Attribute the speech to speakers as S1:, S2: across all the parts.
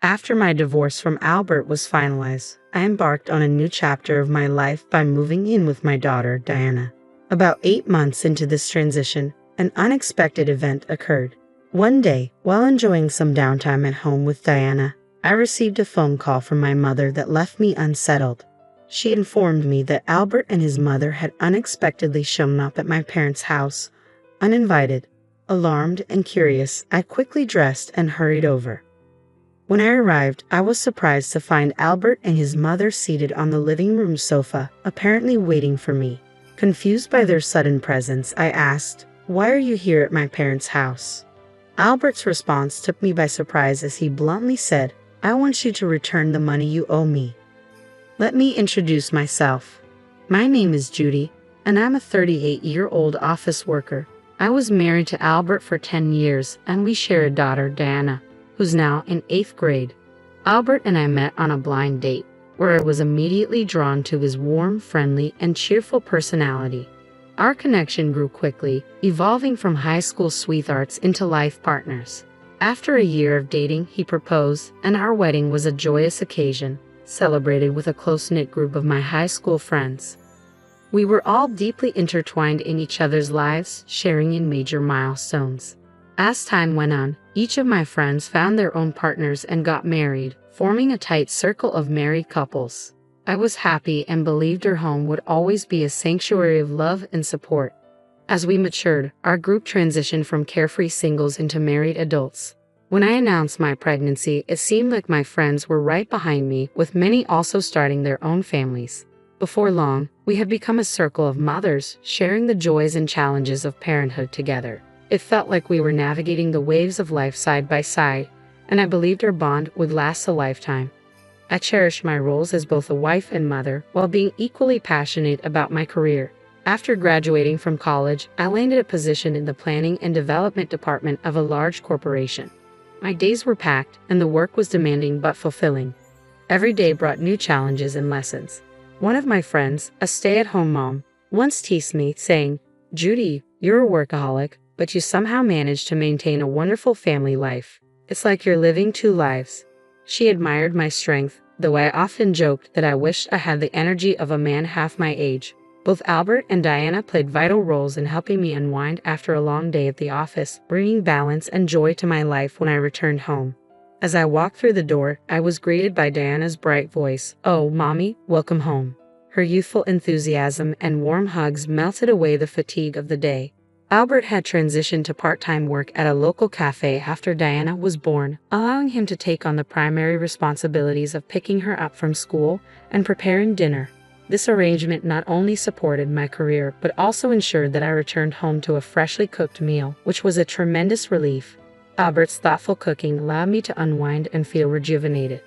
S1: After my divorce from Albert was finalized, I embarked on a new chapter of my life by moving in with my daughter, Diana. About 8 months into this transition, an unexpected event occurred. One day, while enjoying some downtime at home with Diana, I received a phone call from my mother that left me unsettled. She informed me that Albert and his mother had unexpectedly shown up at my parents' house, uninvited. Alarmed and curious, I quickly dressed and hurried over. When I arrived, I was surprised to find Albert and his mother seated on the living room sofa, apparently waiting for me. Confused by their sudden presence, I asked, "Why are you here at my parents' house?" Albert's response took me by surprise as he bluntly said, "I want you to return the money you owe me." Let me introduce myself. My name is Judy, and I'm a 38-year-old office worker. I was married to Albert for 10 years, and we share a daughter, Diana, who's now in 8th grade. Albert and I met on a blind date, where I was immediately drawn to his warm, friendly, and cheerful personality. Our connection grew quickly, evolving from high school sweethearts into life partners. After a year of dating, he proposed, and our wedding was a joyous occasion, celebrated with a close-knit group of my high school friends. We were all deeply intertwined in each other's lives, sharing in major milestones. As time went on, each of my friends found their own partners and got married, forming a tight circle of married couples. I was happy and believed our home would always be a sanctuary of love and support. As we matured, our group transitioned from carefree singles into married adults. When I announced my pregnancy, it seemed like my friends were right behind me, with many also starting their own families. Before long, we had become a circle of mothers, sharing the joys and challenges of parenthood together. It felt like we were navigating the waves of life side by side, and I believed our bond would last a lifetime. I cherished my roles as both a wife and mother, while being equally passionate about my career. After graduating from college, I landed a position in the planning and development department of a large corporation. My days were packed, and the work was demanding but fulfilling. Every day brought new challenges and lessons. One of my friends, a stay-at-home mom, once teased me, saying, "Judy, you're a workaholic, but you somehow manage to maintain a wonderful family life. It's like you're living two lives." She admired my strength, though I often joked that I wished I had the energy of a man half my age. Both Albert and Diana played vital roles in helping me unwind after a long day at the office, bringing balance and joy to my life when I returned home. As I walked through the door, I was greeted by Diana's bright voice, "Oh, Mommy, welcome home." Her youthful enthusiasm and warm hugs melted away the fatigue of the day. Albert had transitioned to part-time work at a local cafe after Diana was born, allowing him to take on the primary responsibilities of picking her up from school and preparing dinner. This arrangement not only supported my career, but also ensured that I returned home to a freshly cooked meal, which was a tremendous relief. Albert's thoughtful cooking allowed me to unwind and feel rejuvenated.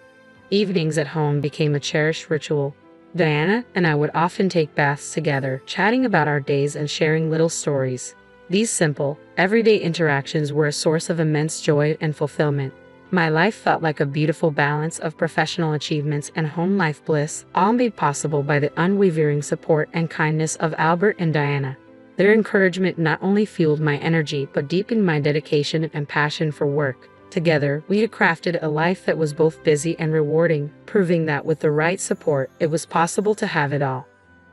S1: Evenings at home became a cherished ritual. Diana and I would often take baths together, chatting about our days and sharing little stories. These simple, everyday interactions were a source of immense joy and fulfillment. My life felt like a beautiful balance of professional achievements and home life bliss, all made possible by the unwavering support and kindness of Albert and Diana. Their encouragement not only fueled my energy, but deepened my dedication and passion for work. Together, we had crafted a life that was both busy and rewarding, proving that with the right support, it was possible to have it all.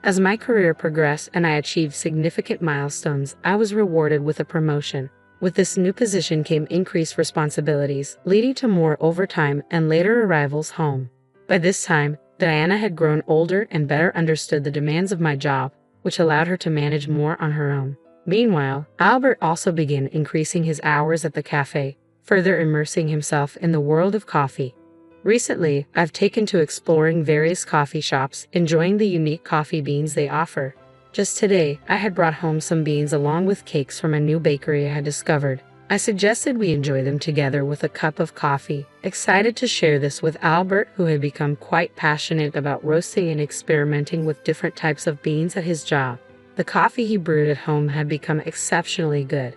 S1: As my career progressed and I achieved significant milestones, I was rewarded with a promotion. With this new position came increased responsibilities, leading to more overtime and later arrivals home. By this time, Diana had grown older and better understood the demands of my job, which allowed her to manage more on her own. Meanwhile, Albert also began increasing his hours at the cafe, further immersing himself in the world of coffee. Recently, I've taken to exploring various coffee shops, enjoying the unique coffee beans they offer. Just today, I had brought home some beans along with cakes from a new bakery I had discovered. I suggested we enjoy them together with a cup of coffee, excited to share this with Albert, who had become quite passionate about roasting and experimenting with different types of beans at his job. The coffee he brewed at home had become exceptionally good.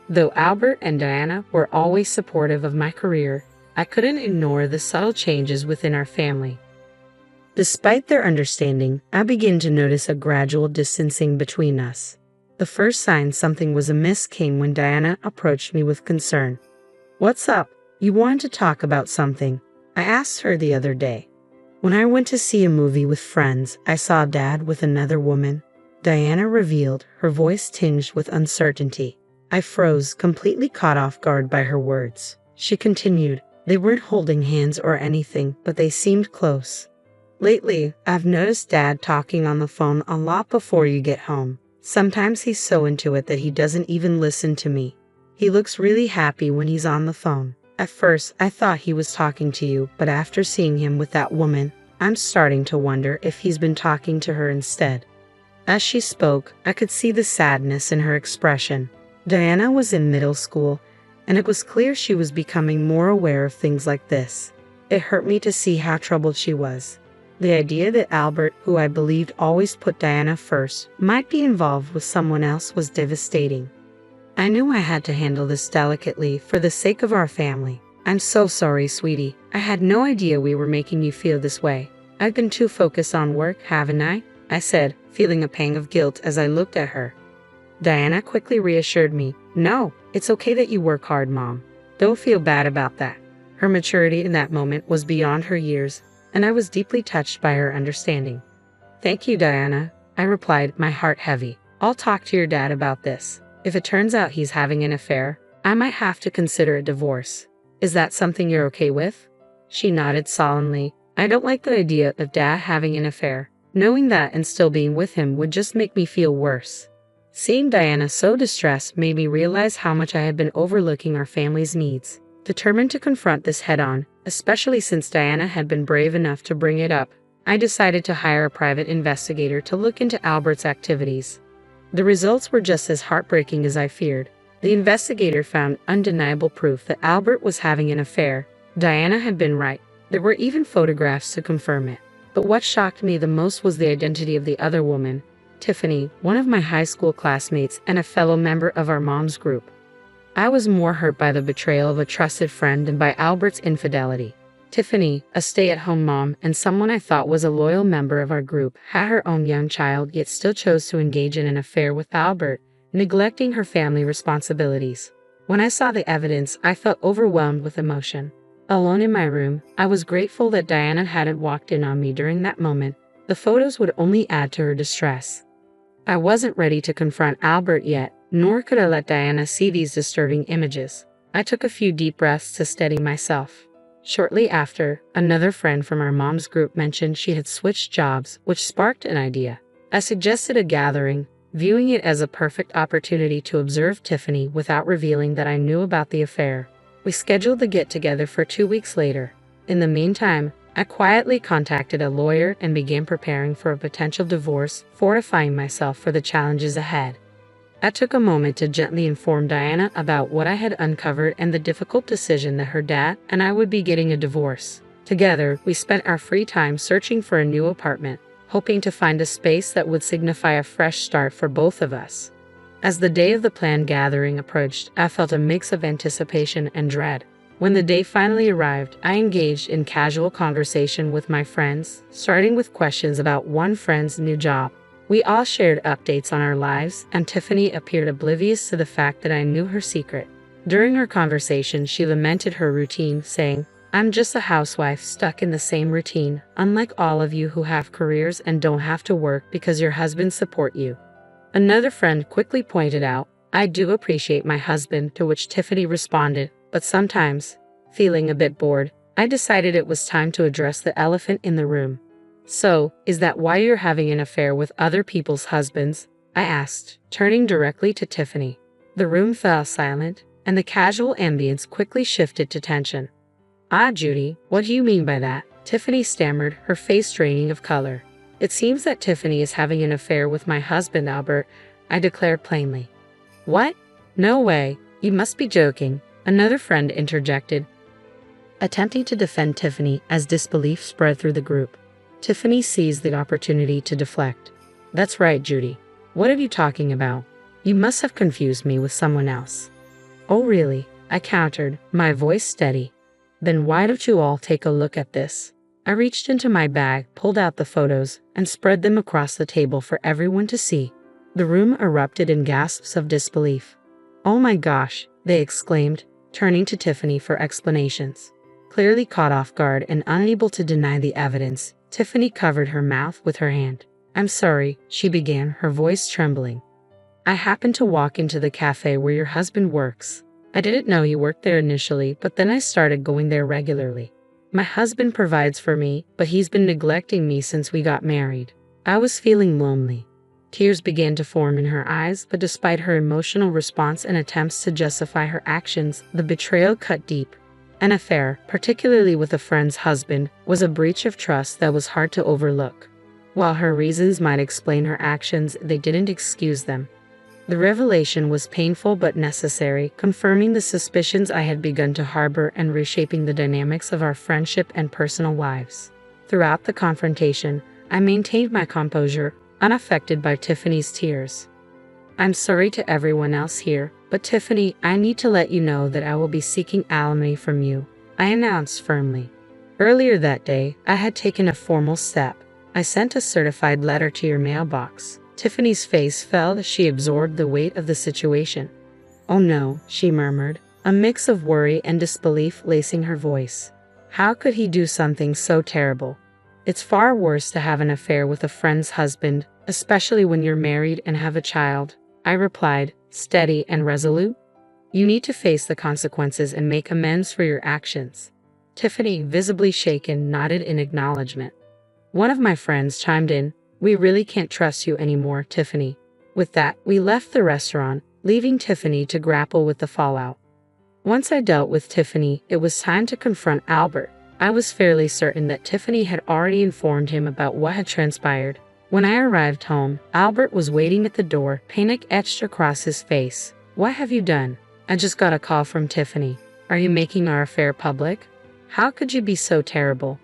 S1: Though Albert and Diana were always supportive of my career, I couldn't ignore the subtle changes within our family. Despite their understanding, I began to notice a gradual distancing between us. The first sign something was amiss came when Diana approached me with concern. "What's up? You wanted to talk about something." I asked her the other day. When I went to see a movie with friends, I saw Dad with another woman. Diana revealed, her voice tinged with uncertainty. I froze, completely caught off guard by her words. She continued, they weren't holding hands or anything, but they seemed close. Lately, I've noticed Dad talking on the phone a lot before you get home. Sometimes he's so into it that he doesn't even listen to me. He looks really happy when he's on the phone. At first, I thought he was talking to you, but after seeing him with that woman, I'm starting to wonder if he's been talking to her instead. As she spoke, I could see the sadness in her expression. Diana was in middle school, and it was clear she was becoming more aware of things like this. It hurt me to see how troubled she was. The idea that Albert, who I believed always put Diana first, might be involved with someone else was devastating. I knew I had to handle this delicately for the sake of our family. I'm so sorry, sweetie. I had no idea we were making you feel this way. I've been too focused on work, haven't I? I said, feeling a pang of guilt as I looked at her. Diana quickly reassured me. No, it's okay that you work hard, Mom. Don't feel bad about that. Her maturity in that moment was beyond her years, and I was deeply touched by her understanding. Thank you, Diana, I replied, my heart heavy. I'll talk to your dad about this. If it turns out he's having an affair, I might have to consider a divorce. Is that something you're okay with? She nodded solemnly. I don't like the idea of Dad having an affair. Knowing that and still being with him would just make me feel worse. Seeing Diana so distressed made me realize how much I had been overlooking our family's needs. Determined to confront this head-on, especially since Diana had been brave enough to bring it up, I decided to hire a private investigator to look into Albert's activities. The results were just as heartbreaking as I feared. The investigator found undeniable proof that Albert was having an affair. Diana had been right. There were even photographs to confirm it. But what shocked me the most was the identity of the other woman, Tiffany, one of my high school classmates and a fellow member of our mom's group. I was more hurt by the betrayal of a trusted friend than by Albert's infidelity. Tiffany, a stay-at-home mom and someone I thought was a loyal member of our group, had her own young child yet still chose to engage in an affair with Albert, neglecting her family responsibilities. When I saw the evidence, I felt overwhelmed with emotion. Alone in my room, I was grateful that Diana hadn't walked in on me during that moment. The photos would only add to her distress. I wasn't ready to confront Albert yet, nor could I let Diana see these disturbing images. I took a few deep breaths to steady myself. Shortly after, another friend from our mom's group mentioned she had switched jobs, which sparked an idea. I suggested a gathering, viewing it as a perfect opportunity to observe Tiffany without revealing that I knew about the affair. We scheduled the get-together for 2 weeks later. In the meantime, I quietly contacted a lawyer and began preparing for a potential divorce, fortifying myself for the challenges ahead. I took a moment to gently inform Diana about what I had uncovered and the difficult decision that her dad and I would be getting a divorce. Together, we spent our free time searching for a new apartment, hoping to find a space that would signify a fresh start for both of us. As the day of the planned gathering approached, I felt a mix of anticipation and dread. When the day finally arrived, I engaged in casual conversation with my friends, starting with questions about one friend's new job. We all shared updates on our lives, and Tiffany appeared oblivious to the fact that I knew her secret. During our conversation, she lamented her routine, saying, "I'm just a housewife stuck in the same routine, unlike all of you who have careers and don't have to work because your husbands support you." Another friend quickly pointed out, "I do appreciate my husband," to which Tiffany responded, "But sometimes," feeling a bit bored, I decided it was time to address the elephant in the room. "So, is that why you're having an affair with other people's husbands?" I asked, turning directly to Tiffany. The room fell silent, and the casual ambience quickly shifted to tension. "Ah, Judy, what do you mean by that?" Tiffany stammered, her face draining of color. "It seems that Tiffany is having an affair with my husband, Albert," I declared plainly. "What? No way, you must be joking," another friend interjected, attempting to defend Tiffany as disbelief spread through the group. Tiffany seized the opportunity to deflect. "That's right, Judy. What are you talking about? You must have confused me with someone else." "Oh, really?" I countered, my voice steady. "Then why don't you all take a look at this?" I reached into my bag, pulled out the photos, and spread them across the table for everyone to see. The room erupted in gasps of disbelief. "Oh my gosh," they exclaimed, turning to Tiffany for explanations. Clearly caught off guard and unable to deny the evidence, Tiffany covered her mouth with her hand. "I'm sorry," she began, her voice trembling. "I happened to walk into the cafe where your husband works. I didn't know he worked there initially, but then I started going there regularly. My husband provides for me, but he's been neglecting me since we got married. I was feeling lonely." Tears began to form in her eyes, but despite her emotional response and attempts to justify her actions, the betrayal cut deep. An affair, particularly with a friend's husband, was a breach of trust that was hard to overlook. While her reasons might explain her actions, they didn't excuse them. The revelation was painful but necessary, confirming the suspicions I had begun to harbor and reshaping the dynamics of our friendship and personal lives. Throughout the confrontation, I maintained my composure, unaffected by Tiffany's tears. "I'm sorry to everyone else here, but Tiffany, I need to let you know that I will be seeking alimony from you," I announced firmly. Earlier that day, I had taken a formal step. I sent a certified letter to your mailbox. Tiffany's face fell as she absorbed the weight of the situation. "Oh no," she murmured, a mix of worry and disbelief lacing her voice. "How could he do something so terrible? It's far worse to have an affair with a friend's husband, especially when you're married and have a child," I replied, steady and resolute. "You need to face the consequences and make amends for your actions." Tiffany, visibly shaken, nodded in acknowledgement. One of my friends chimed in, "We really can't trust you anymore, Tiffany." With that, we left the restaurant, leaving Tiffany to grapple with the fallout. Once I dealt with Tiffany, it was time to confront Albert. I was fairly certain that Tiffany had already informed him about what had transpired. When I arrived home, Albert was waiting at the door, panic etched across his face. "What have you done?" "I just got a call from Tiffany. Are you making our affair public? How could you be so terrible?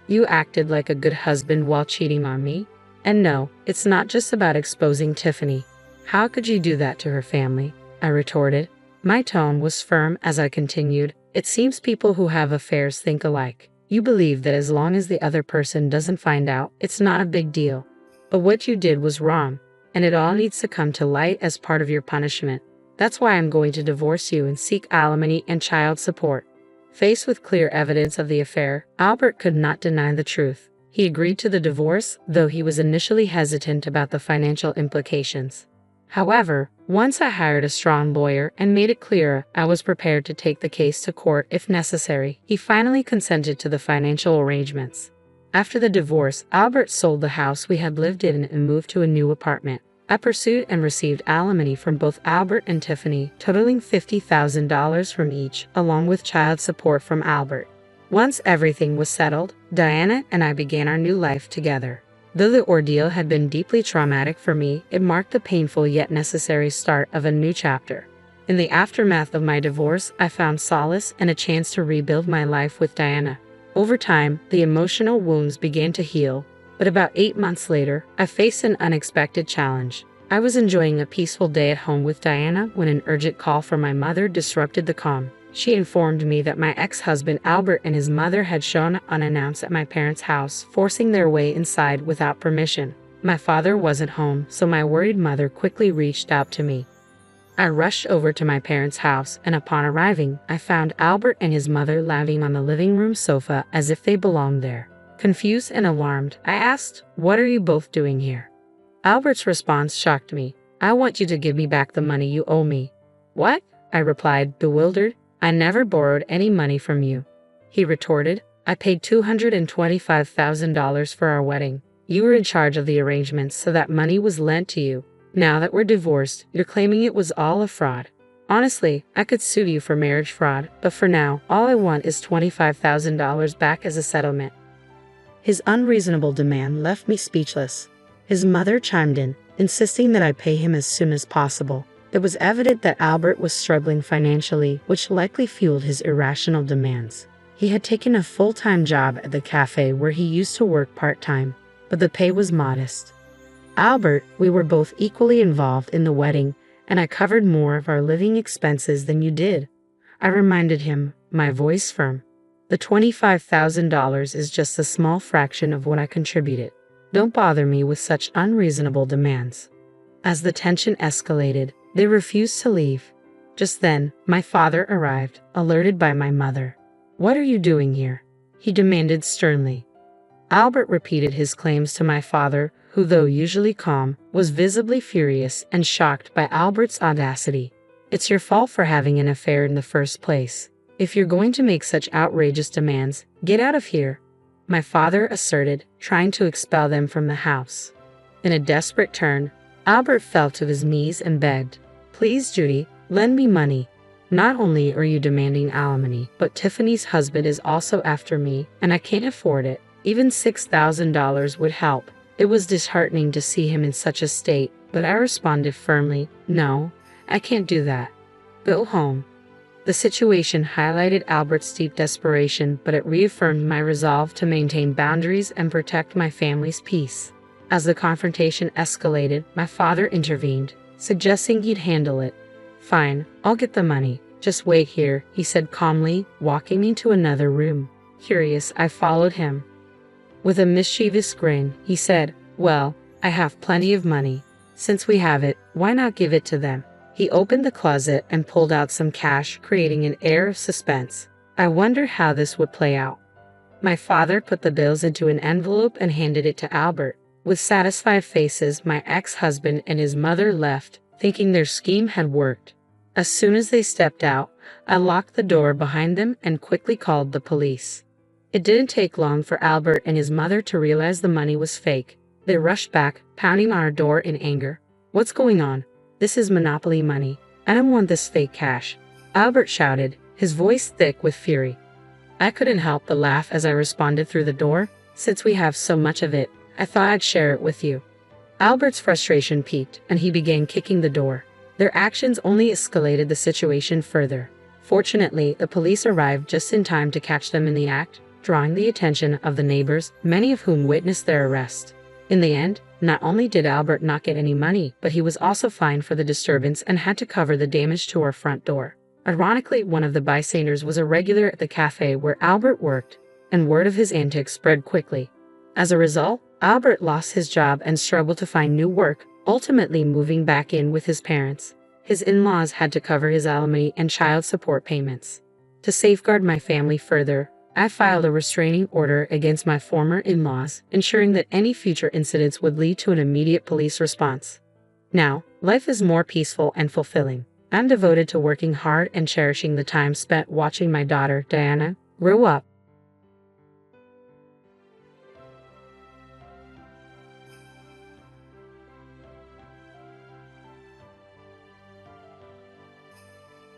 S1: You acted like a good husband while cheating on me. And no, it's not just about exposing Tiffany. How could you do that to her family?" I retorted. My tone was firm as I continued. "It seems people who have affairs think alike. You believe that as long as the other person doesn't find out, it's not a big deal. But what you did was wrong, and it all needs to come to light as part of your punishment. That's why I'm going to divorce you and seek alimony and child support." Faced with clear evidence of the affair, Albert could not deny the truth. He agreed to the divorce, though he was initially hesitant about the financial implications. However, once I hired a strong lawyer and made it clear I was prepared to take the case to court if necessary, he finally consented to the financial arrangements. After the divorce, Albert sold the house we had lived in and moved to a new apartment. I pursued and received alimony from both Albert and Tiffany, totaling $50,000 from each, along with child support from Albert. Once everything was settled, Diana and I began our new life together. Though the ordeal had been deeply traumatic for me, it marked the painful yet necessary start of a new chapter. In the aftermath of my divorce, I found solace and a chance to rebuild my life with Diana. Over time, the emotional wounds began to heal, but about 8 months later, I faced an unexpected challenge. I was enjoying a peaceful day at home with Diana when an urgent call from my mother disrupted the calm. She informed me that my ex-husband Albert and his mother had shown up unannounced at my parents' house, forcing their way inside without permission. My father wasn't home, so my worried mother quickly reached out to me. I rushed over to my parents' house, and upon arriving, I found Albert and his mother lounging on the living room sofa as if they belonged there. Confused and alarmed, I asked, "What are you both doing here?" Albert's response shocked me. "I want you to give me back the money you owe me." "What?" I replied, bewildered. "I never borrowed any money from you." He retorted, "I paid $225,000 for our wedding. You were in charge of the arrangements, so that money was lent to you. Now that we're divorced, you're claiming it was all a fraud. Honestly, I could sue you for marriage fraud, but for now, all I want is $25,000 back as a settlement." His unreasonable demand left me speechless. His mother chimed in, insisting that I pay him as soon as possible. It was evident that Albert was struggling financially, which likely fueled his irrational demands. He had taken a full-time job at the cafe where he used to work part-time, but the pay was modest. "Albert, we were both equally involved in the wedding, and I covered more of our living expenses than you did," I reminded him, my voice firm. "The $25,000 is just a small fraction of what I contributed. Don't bother me with such unreasonable demands." As the tension escalated, they refused to leave. Just then, my father arrived, alerted by my mother. What are you doing here? He demanded sternly. Albert repeated his claims to my father, who, though usually calm, was visibly furious and shocked by Albert's audacity. It's your fault for having an affair in the first place. If you're going to make such outrageous demands, get out of here, my father asserted, trying to expel them from the house. In a desperate turn, Albert fell to his knees and begged, "Please, Judy, lend me money. Not only are you demanding alimony, but Tiffany's husband is also after me, and I can't afford it. Even $6,000 would help." It was disheartening to see him in such a state, but I responded firmly, "No, I can't do that. Go home." The situation highlighted Albert's deep desperation, but it reaffirmed my resolve to maintain boundaries and protect my family's peace. As the confrontation escalated, my father intervened, suggesting he'd handle it. "Fine, I'll get the money. Just wait here," he said calmly, walking me to another room. Curious, I followed him. With a mischievous grin, he said, "Well, I have plenty of money. Since we have it, why not give it to them?" He opened the closet and pulled out some cash, creating an air of suspense. I wonder how this would play out. My father put the bills into an envelope and handed it to Albert. With satisfied faces, my ex-husband and his mother left, thinking their scheme had worked. As soon as they stepped out, I locked the door behind them and quickly called the police. It didn't take long for Albert and his mother to realize the money was fake. They rushed back, pounding on our door in anger. "What's going on? This is Monopoly money. I don't want this fake cash," Albert shouted, his voice thick with fury. I couldn't help but laugh as I responded through the door. "Since we have so much of it, I thought I'd share it with you." Albert's frustration peaked, and he began kicking the door. Their actions only escalated the situation further. Fortunately, the police arrived just in time to catch them in the act, drawing the attention of the neighbors, many of whom witnessed their arrest. In the end, not only did Albert not get any money, but he was also fined for the disturbance and had to cover the damage to our front door. Ironically, one of the bystanders was a regular at the cafe where Albert worked, and word of his antics spread quickly. As a result, Albert lost his job and struggled to find new work, ultimately moving back in with his parents. His in-laws had to cover his alimony and child support payments. To safeguard my family further, I filed a restraining order against my former in-laws, ensuring that any future incidents would lead to an immediate police response. Now, life is more peaceful and fulfilling. I'm devoted to working hard and cherishing the time spent watching my daughter, Diana, grow up.